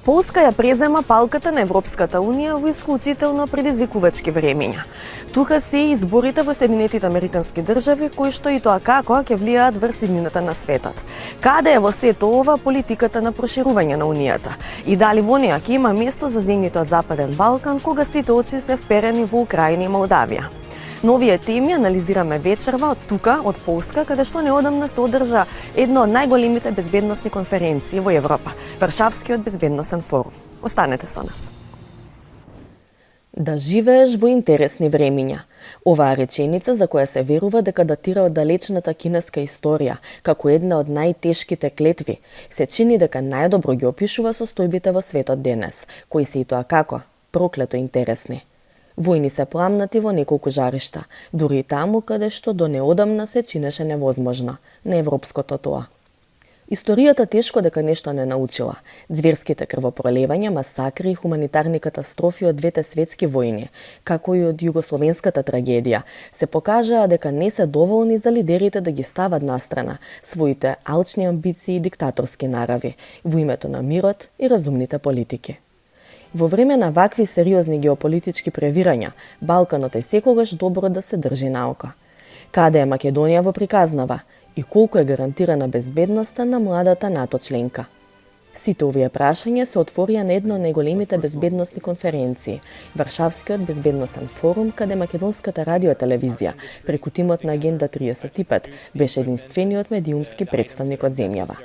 Полска ја презема палката на Европската Унија во исклучително предизвикувачки времиња. Тука се и изборите во Соединетите Американски држави, кои што и тоа како ќе влијаат врз иднината на светот. Каде е во сето ова политиката на проширување на Унијата? И дали во неа ќе има место за земјите од Западен Балкан, кога сите очи се вперени во Украина и Молдавија? Но овие теми анализираме вечерва од тука, од Полска, каде што неодамна се одржа една од најголемите безбедносни конференции во Европа, Варшавскиот безбедносен форум. Останете со нас. Да живееш во интересни времиња. Оваа реченица, за која се верува дека датира од далечната кинеска историја, како една од најтешките клетви, се чини дека најдобро ги опишува состојбите во светот денес, кои се и тоа како проклето интересни. Војни се пламнати во неколку жаришта, дури и таму каде што до неодамна се чинеше невозможно, неевропското тоа. Историјата тешко дека нешто не научила. Зверските крвопролевања, масакри и хуманитарни катастрофи од двете светски војни, како и од југословенската трагедија, се покажаа дека не се доволни за лидерите да ги стават настрана своите алчни амбиции и диктаторски нарави во името на мирот и разумните политики. Во време на вакви сериозни геополитички превирања, Балканот е секогаш добро да се држи на око. Каде е Македонија во приказнава и колку е гарантирана безбедноста на младата НАТО членка? Сите овие прашања се отворија на една од најголемите безбедносни конференции, Варшавскиот безбедносен форум, каде македонската радиотелевизија, преку тимот на Агенда 35, беше единствениот медиумски представник од земјава.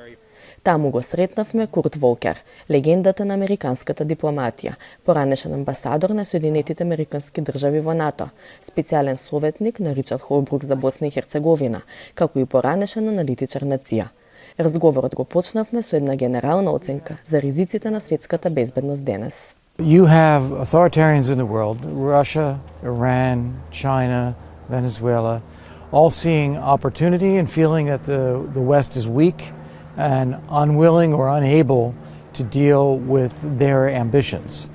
Таму го сретнавме Курт Волкер, легендата на американската дипломатија, поранешен амбасадор на Соединетите Американски држави во НАТО, специјален советник на Ричард Холбрук за Босна и Херцеговина, како и поранешен аналитичар на ЦИА. Разговорот го почнавме со една генерална оценка за ризиците на светската безбедност денес. You have authoritarians in the world, Russia, Iran, China, Venezuela, all seeing opportunity and feeling that the West is weak and unwilling or unable to deal with their ambitions.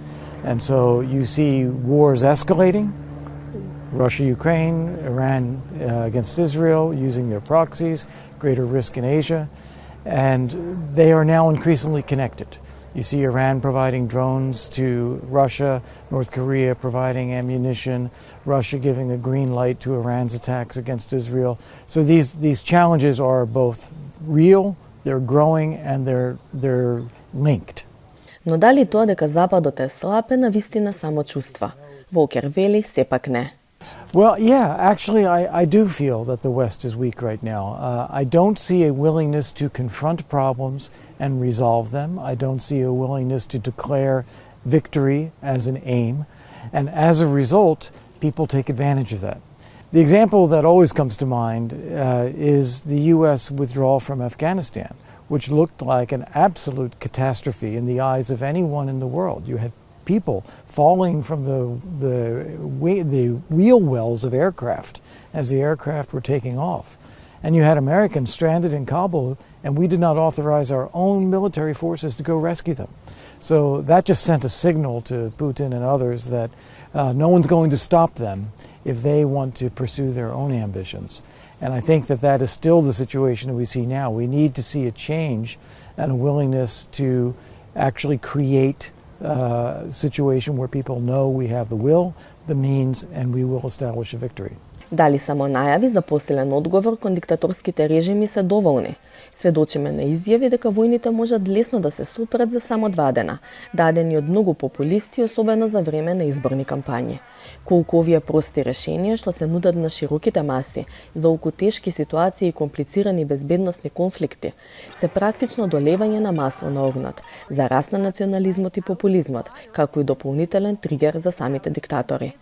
And so you see wars escalating, Russia, Ukraine, Iran against Israel, using their proxies, greater risk in Asia, and they are now increasingly connected. You see Iran providing drones to Russia, North Korea providing ammunition, Russia giving a green light to Iran's attacks against Israel. So these challenges are both real, they're growing, and they're linked. Но дали тоа дека Западот е слаб е навистина само чувства? Волкер вели сепак не. Well, yeah, actually I do feel that the West is weak right now. I don't see a willingness to confront problems and resolve them. I don't see a willingness to declare victory as an aim. And as a result, people take advantage of that. The example that always comes to mind is the U.S. withdrawal from Afghanistan, which looked like an absolute catastrophe in the eyes of anyone in the world. You had people falling from the wheel wells of aircraft as the aircraft were taking off. And you had Americans stranded in Kabul, and we did not authorize our own military forces to go rescue them. So that just sent a signal to Putin and others that no one's going to stop them if they want to pursue their own ambitions. And I think that is still the situation that we see now. We need to see a change and a willingness to actually create a situation where people know we have the will, the means, and we will establish a victory. Дали само најави за посилен одговор кон диктаторските режими се доволни? Сведочиме на изјави дека војните можат лесно да се супрат за само 2 дена, дадени од многу популисти, особено за време на изборни кампањи. Колку овие прости решенија што се нудат на широките маси за околку тешки ситуации и комплицирани безбедносни конфликти, се практично долевање на масло на огнот, за раст на национализмот и популизмот, како и дополнителен тригер за самите диктатори.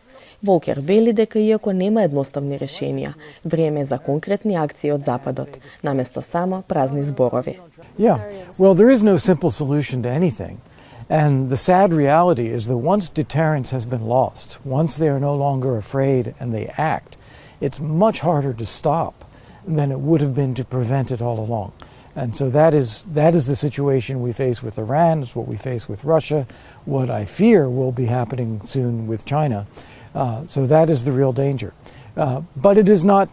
Волкер вели дека иако нема едноставни решенија, време е за конкретни акции од Западот, наместо само празни зборови. Yeah, well, there is no simple solution to anything. And the sad reality is that once deterrence has been lost, once they are no longer afraid and they act, it's much harder to stop than it would have been to prevent it all along. And so that is the situation we face with Iran, it's what we face with Russia, what I fear will be happening soon with China. So that is the real danger. But it is not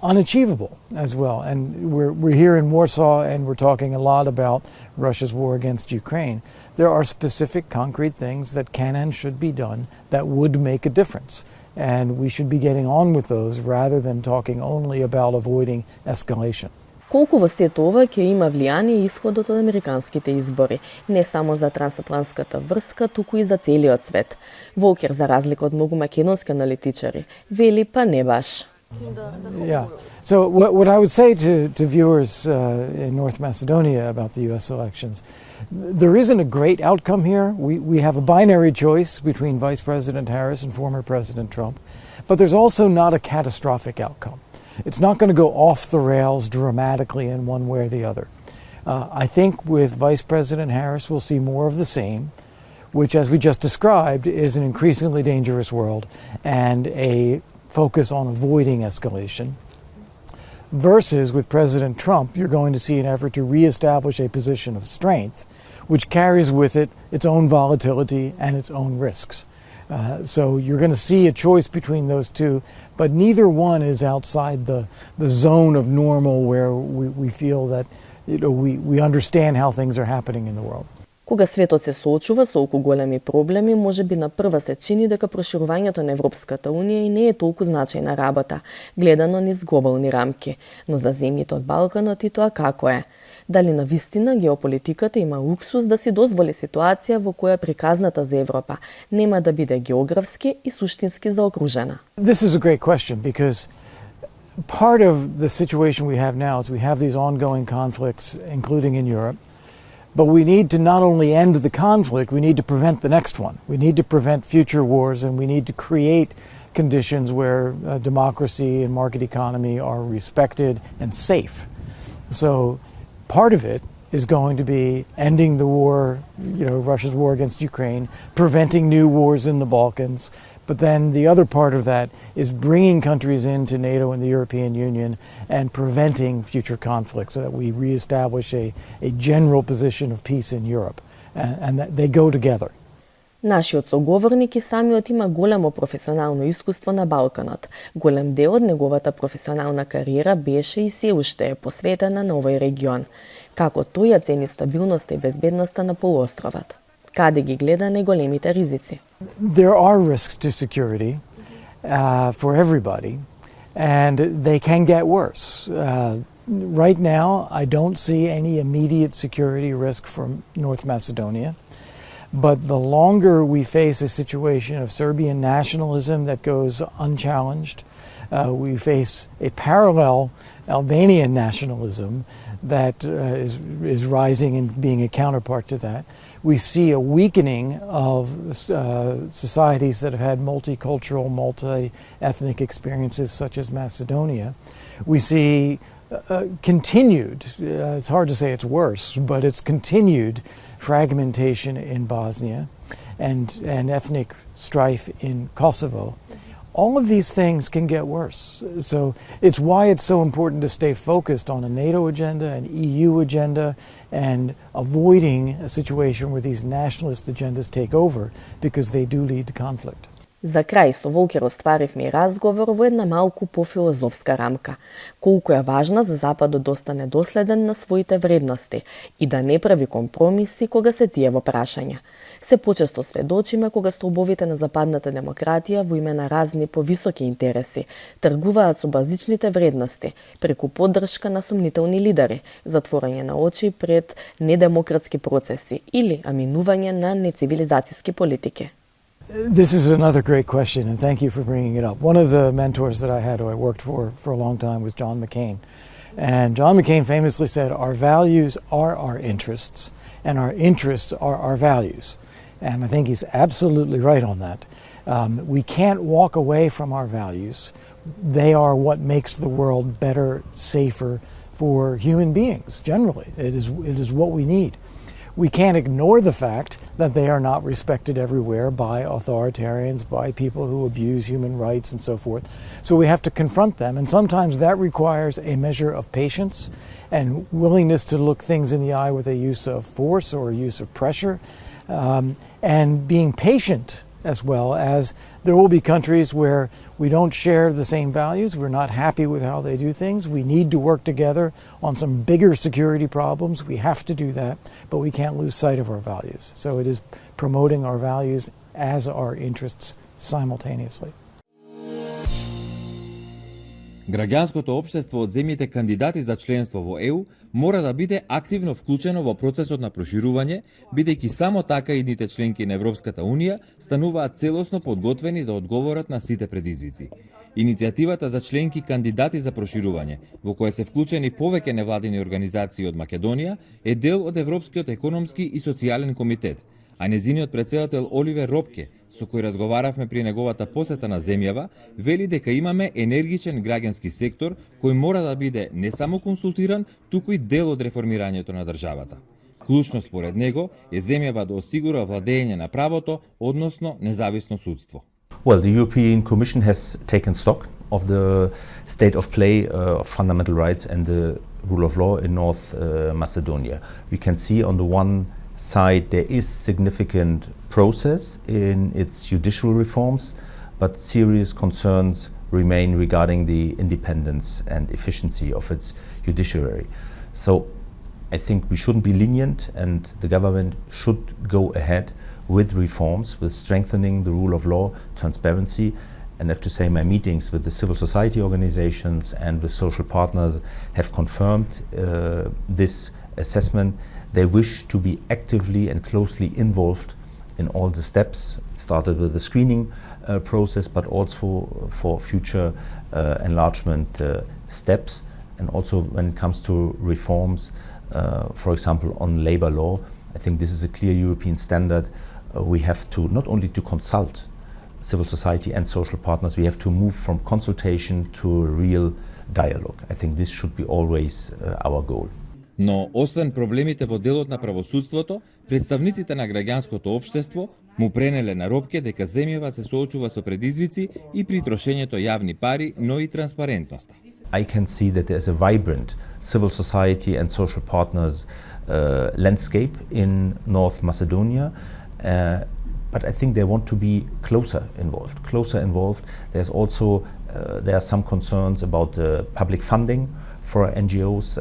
unachievable as well. And we're here in Warsaw and we're talking a lot about Russia's war against Ukraine. There are specific concrete things that can and should be done that would make a difference. And we should be getting on with those rather than talking only about avoiding escalation. Колку во сето ова ќе има влијание исходот од американските избори, не само за трансатлантската врска, туку и за целиот свет. Волкер, за разлика од многу македонски аналитичари, вели па не баш. Yeah. So what I would say to viewers in North Macedonia about the U.S. elections, there isn't a great outcome here. We have a binary choice between Vice President Harris and former President Trump, but there's also not a catastrophic outcome. It's not going to go off the rails dramatically in one way or the other. I think with Vice President Harris, we'll see more of the same, which, as we just described, is an increasingly dangerous world and a focus on avoiding escalation. Versus with President Trump, you're going to see an effort to reestablish a position of strength, which carries with it its own volatility and its own risks. So you're going to see a choice between those two, but neither one is outside the zone of normal where we feel that we understand how things are happening in the world. Кога светот се соочува со толку големи проблеми, можеби на прва се чини дека проширувањето на Европската Унија и не е толку значајна работа, гледано низ глобални рамки, но за земјите од Балканот и тоа како е? Дали навистина геополитиката има луксус да си дозволи ситуација во која приказната за Европа нема да биде географски и суштински заокружена? This is a great question because part of the situation we have now is we have these ongoing conflicts, including in Europe. But we need to not only end the conflict, we need to prevent the next one. We need to prevent future wars, and we need to create conditions where democracy and market economy are respected and safe. So part of it is going to be ending the war, Russia's war against Ukraine, preventing new wars in the Balkans. But then the other part of that is bringing countries into NATO and the European Union and preventing future conflicts so that we reestablish a general position of peace in Europe. And that they go together. Нашиот соговорник и самиот има големо професионално искуство на Балканот. Голем дел од неговата професионална кариера беше и се уште е посветена на овој регион. Како тој ја цени стабилноста и безбедноста на полуостровот? Каде ги гледа најголемите ризици? There are risks to security for everybody, and they can get worse. Right now, I don't see any immediate security risk from North Macedonia. But the longer we face a situation of Serbian nationalism that goes unchallenged, we face a parallel Albanian nationalism that is rising and being a counterpart to that. We see a weakening of societies that have had multicultural, multi-ethnic experiences such as Macedonia. We see continued, it's hard to say it's worse, but it's continued fragmentation in Bosnia and ethnic strife in Kosovo. All of these things can get worse. So it's why it's so important to stay focused on a NATO agenda, an EU agenda, and avoiding a situation where these nationalist agendas take over, because they do lead to conflict. За крај со Волкер остваривме и разговор во една малку пофилозофска рамка. Колку е важна за Западот да остане доследен на своите вредности и да не прави компромиси кога се тие во прашања. Се почесто сведочиме кога столбовите на западната демократија во име на разни повисоки интереси тргуваат со базичните вредности преку поддршка на сомнителни лидери, затворање на очи пред недемократски процеси или аминување на нецивилизацијски политики. This is another great question, and thank you for bringing it up. One of the mentors that I had, who I worked for a long time, was John McCain. And John McCain famously said, our values are our interests, and our interests are our values. And I think he's absolutely right on that. We can't walk away from our values. They are what makes the world better, safer for human beings, generally. It is what we need. We can't ignore the fact that they are not respected everywhere by authoritarians, by people who abuse human rights and so forth. So we have to confront them, and sometimes that requires a measure of patience and willingness to look things in the eye with a use of force or a use of pressure. And being patient as well as there will be countries where we don't share the same values, we're not happy with how they do things, we need to work together on some bigger security problems, we have to do that, but we can't lose sight of our values. So it is promoting our values as our interests simultaneously. Граѓанското општество од земјите кандидати за членство во ЕУ мора да биде активно вклучено во процесот на проширување, бидејќи само така идните членки на Европската Унија стануваат целосно подготвени да одговорат на сите предизвици. Иницијативата за членки кандидати за проширување, во која се вклучени повеќе невладини организации од Македонија, е дел од Европскиот економски и социјален комитет, а незиниот претседател Оливер Робке, со кој разговаравме при неговата посета на земјава, вели дека имаме енергичен граѓански сектор кој мора да биде не само консултиран, туку и дел од реформирањето на државата. Клучно според него е земјава да осигура владење на правото, односно независно судство. Well, the European Commission has taken stock of the state of play of fundamental rights and the rule of law in North Macedonia. We can see on the one side there is significant process in its judicial reforms, but serious concerns remain regarding the independence and efficiency of its judiciary. So I think we shouldn't be lenient, and the government should go ahead with reforms, with strengthening the rule of law, transparency. And I have to say my meetings with the civil society organizations and with social partners have confirmed this assessment. They wish to be actively and closely involved in all the steps. It started with the screening process, but also for future enlargement steps. And also when it comes to reforms, for example, on labor law, I think this is a clear European standard. We have to not only to consult civil society and social partners, we have to move from consultation to a real dialogue. I think this should be always our goal. Но освен проблемите во делот на правосудството, представниците на граѓанското општество му пренеле на Робке дека земјава се соочува со предизвици и при трошењето јавни пари, но и транспарентноста. I can see that there's a vibrant civil society and social partners landscape in North Macedonia, but I think they want to be closer involved. There's also there are some concerns about the public funding for NGOs,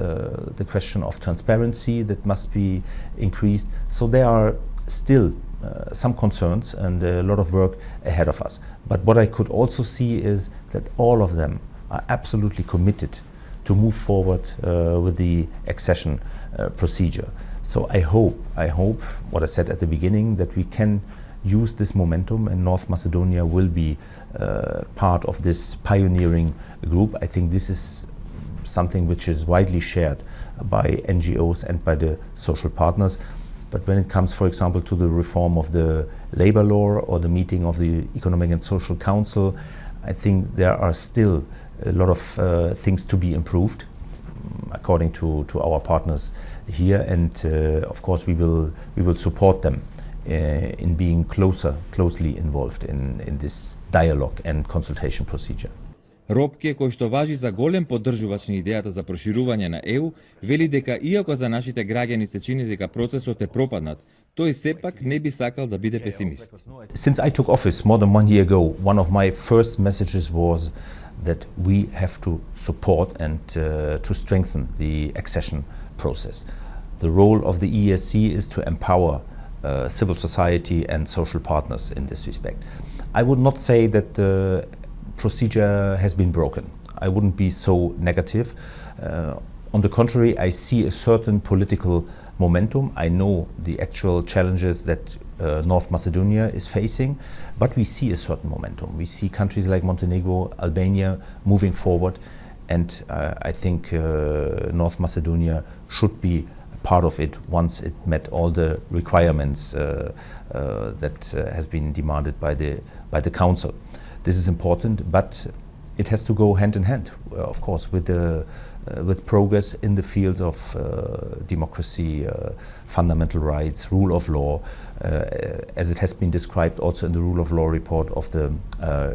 the question of transparency that must be increased. So there are still some concerns and a lot of work ahead of us. But what I could also see is that all of them are absolutely committed to move forward with the accession procedure. So I hope what I said at the beginning, that we can use this momentum and North Macedonia will be part of this pioneering group. I think this is something which is widely shared by NGOs and by the social partners. But when it comes, for example, to the reform of the labor law or the meeting of the Economic and Social Council, I think there are still a lot of things to be improved according to our partners here, and of course we will support them in being closely involved in this dialogue and consultation procedure. Робке, кој што важи за голем поддржувач на идејата за проширување на ЕУ, вели дека иако за нашите граѓани се чини дека процесот е пропаднат, тој сепак не би сакал да биде песимист. Since I took office more than 1 year ago, one of my first messages was that we have to support and to strengthen the accession process. The role of the ESC is to empower civil society and social partners in this respect. I would not say that the procedure has been broken. I wouldn't be so negative. On the contrary, I see a certain political momentum. I know the actual challenges that North Macedonia is facing, but we see a certain momentum. We see countries like Montenegro, Albania moving forward, and I think North Macedonia should be part of it once it met all the requirements that has been demanded by the Council. This is important, but it has to go hand in hand, of course, with progress in the fields of democracy, fundamental rights, rule of law, as it has been described also in the rule of law report of the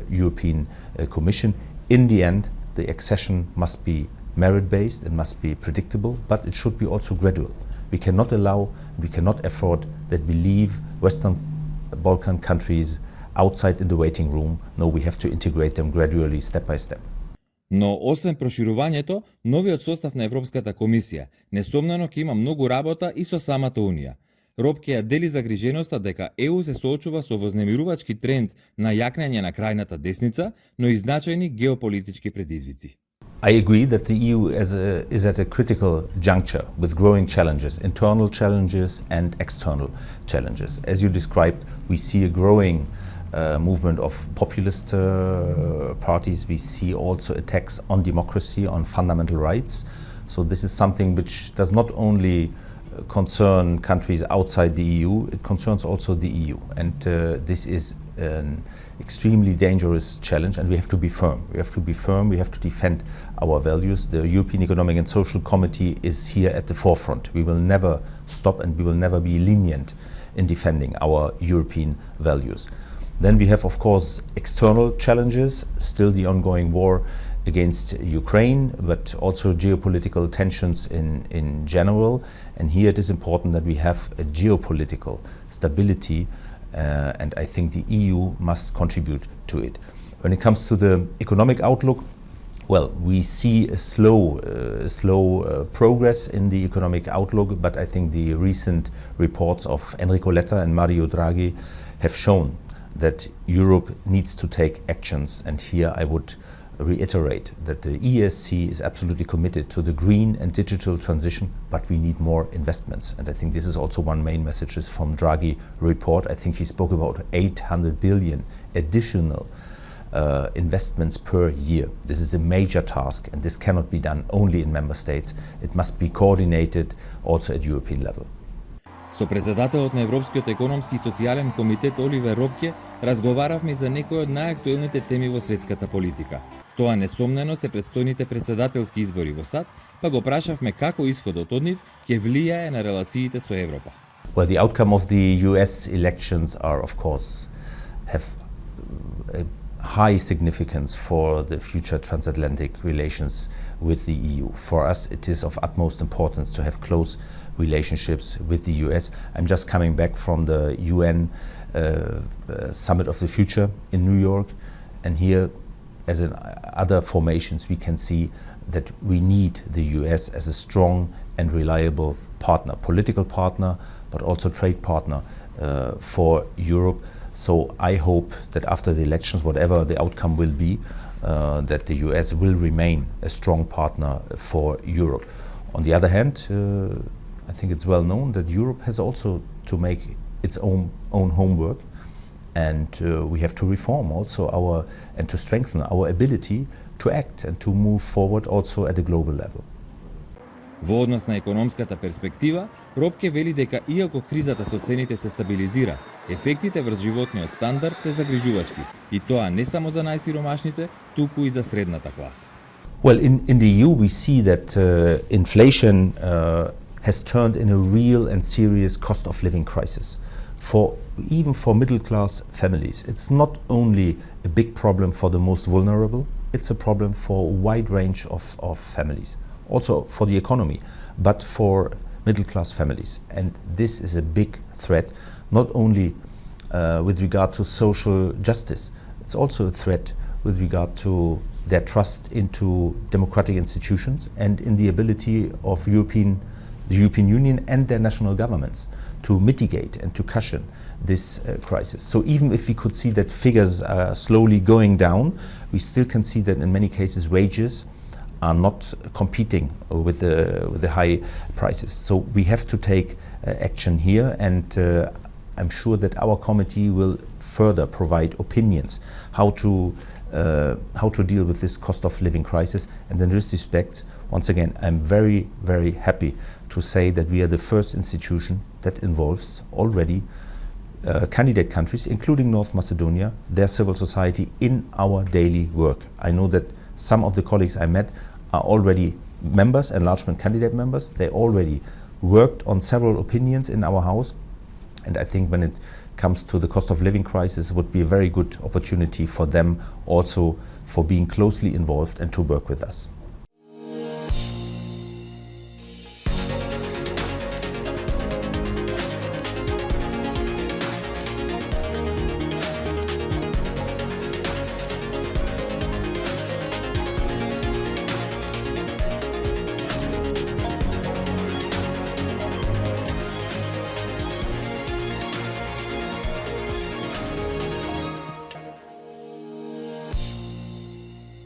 European Commission. In the end, the accession must be merit-based and must be predictable, but it should be also gradual. We cannot afford that we leave Western Balkan countries outside in the waiting room. No, we have to integrate them gradually, step by step. Но освен проширувањето, новиот состав на Европската комисија несомнено ќе има многу работа и со самата Унија. Робке ја дели загриженоста дека ЕУ се соочува со вознемирувачки тренд на јакнење на крајната десница, но и значајни геополитички предизвици. I agree that the EU is at a critical juncture with growing challenges, internal challenges and external challenges. As you described, we see a growing movement of populist parties. We see also attacks on democracy, on fundamental rights. So this is something which does not only concern countries outside the EU, it concerns also the EU. And this is an extremely dangerous challenge, and we have to be firm. We have to be firm, we have to defend our values. The European Economic and Social Committee is here at the forefront. We will never stop and we will never be lenient in defending our European values. Then we have, of course, external challenges, still the ongoing war against Ukraine, but also geopolitical tensions in general. And here it is important that we have a geopolitical stability, and I think the EU must contribute to it. When it comes to the economic outlook, well, we see a slow progress in the economic outlook, but I think the recent reports of Enrico Letta and Mario Draghi have shown that Europe needs to take actions, and here I would reiterate that the ESC is absolutely committed to the green and digital transition, but we need more investments. And I think this is also one main message from Draghi report. I think he spoke about 800 billion additional investments per year. This is a major task, and this cannot be done only in member states. It must be coordinated also at European level. Со председателот на Европскиот економски и социјален комитет Оливер Робке разговаравме за некои од најактуелните теми во светската политика. Тоа несомнено се предстојните председателски избори во САД, па го прашавме како исходот од нив ќе влијае на релациите со Европа. Well, the outcome of the US elections are, of course, have a high significance for the future transatlantic relations with the EU. For us, it is of utmost importance to have close relationships with the US. I'm just coming back from the UN Summit of the Future in New York, and here, as in other formations, we can see that we need the US as a strong and reliable partner, political partner, but also trade partner for Europe. So I hope that after the elections, whatever the outcome will be, that the US will remain a strong partner for Europe. On the other hand, I think it's well known that Europe has also to make its own homework, and we have to reform also and to strengthen our ability to act and to move forward also at a global level. Во однос на економската перспектива, Робке вели дека иако кризата со цените се стабилизира, ефектите врз животниот стандард се загрижувачки, и тоа не само за најсиромашните, туку и за средната класа. Well, in the EU we see that inflation has turned in a real and serious cost of living crisis. Even for middle class families, it's not only a big problem for the most vulnerable, it's a problem for a wide range of families. Also for the economy, but for middle class families. And this is a big threat, not only with regard to social justice, it's also a threat with regard to their trust into democratic institutions and in the ability of the European Union and their national governments to mitigate and to cushion this crisis. So even if we could see that figures are slowly going down, we still can see that in many cases wages are not competing with the high prices. So we have to take action here, and I'm sure that our committee will further provide opinions how to deal with this cost of living crisis. And in this respect, once again, I'm very, very happy to say that we are the first institution that involves already candidate countries, including North Macedonia, their civil society, in our daily work. I know that some of the colleagues I met are already members, enlargement candidate members. They already worked on several opinions in our house, and I think when it comes to the cost of living crisis, it would be a very good opportunity for them also for being closely involved and to work with us.